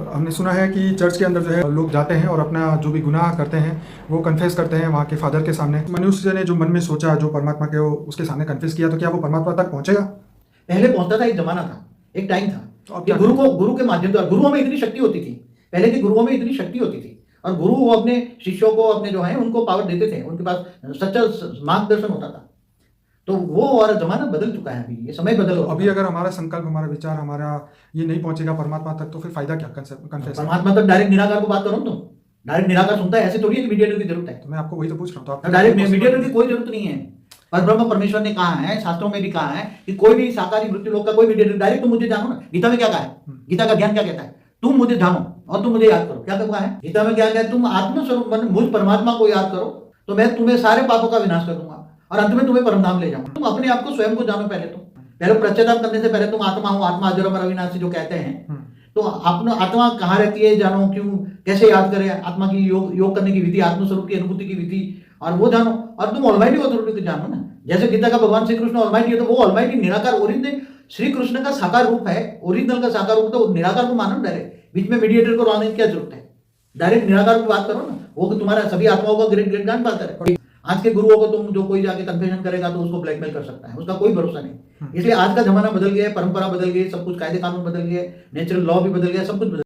हमने सुना है कि चर्च के अंदर जो है लोग जाते हैं और अपना जो भी गुनाह करते हैं वो कन्फेस करते हैं वहाँ के फादर के सामने। मनुष्य ने जो मन में सोचा, जो परमात्मा के उसके सामने कन्फेस किया, तो क्या वो परमात्मा तक पहुंचेगा? पहले पहुंचता था, एक जमाना था, एक टाइम था तो अब कि क्या गुरु के माध्यम से, गुरुओं में इतनी शक्ति होती थी, पहले के गुरुओं में इतनी शक्ति होती थी और गुरु वो अपने शिष्यों को, अपने जो है उनको पावर देते थे, उनके पास सच्चा मार्गदर्शन होता था। तो वो और जमाना बदल चुका है, अभी ये समय बदल तो हो अभी चुका है। अगर हमारा संकल्प, हमारा विचार, हमारा ये नहीं पहुंचेगा परमात्मा तक, तो फिर फायदा क्या कन्फेस? परमात्मा तक डायरेक्ट निराकार को बात करो तुम, डायरेक्ट निराकार सुनता है, ऐसे थोड़ी है कि मीडिएटर की जरूरत है। तो मैं आपको वही तो पूछ रहा हूँ, तो आप डायरेक्ट मीडिएटर की कोई जरूरत नहीं है। पर ब्रह्म परमेश्वर ने कहा है, शास्त्रों में भी कहा है कि कोई भी साकारी मृत्यु लोक का कोई मीडिएटर, डायरेक्ट तुम मुझे जानो ना। गीता में क्या कहा है? गीता का ज्ञान क्या कहता है? तुम मुझे जानो और तुम मुझे याद करो। क्या कहा है गीता में? क्या कहता है? तुम आत्मस्वरूप मुझ परमात्मा को याद करो तो मैं तुम्हें सारे पापों का विनाश कर दूंगा और अंत में तुम्हें परम धाम ले जाऊंगा। तुम अपने आप को, स्वयं को जानो पहले। तुम पहले पश्चाताप करने से पहले तुम आत्मा हो, आत्मा अजर अमर अविनाशी जो कहते हैं, तो अपना आत्मा कहाँ रहती है जानो, क्यों, कैसे याद करें, आत्मा की योग करने की विधि, आत्मस्वरूप की अनुभूति की विधि, और वो जानो। और तुम ऑलमाइटी अथॉरिटी को जानो ना। जैसे गीता का भगवान श्री कृष्ण ऑलमाइटी है, तो वो ऑलमाइटी निराकार ओरिजिनल श्री कृष्ण का साकार रूप है, ओरिजिनल का साकार रूप, तो निराकार को मानो डायरेक्ट। बीच में मीडिएटर को लाने की क्या जरूरत है? डायरेक्ट निराकार की बात करो ना, वो तुम्हारा सभी आत्माओं का ग्रेट ग्रेट ज्ञान पाता है। आज के गुरुओं को तुम जो कोई जाके कन्फेशन करेगा तो उसको ब्लैकमेल कर सकता है, उसका कोई भरोसा नहीं। इसलिए आज का जमाना बदल गया है, परंपरा बदल गई, सब कुछ कायदे कानून बदल गए, नेचुरल लॉ भी बदल गया, सब कुछ बदल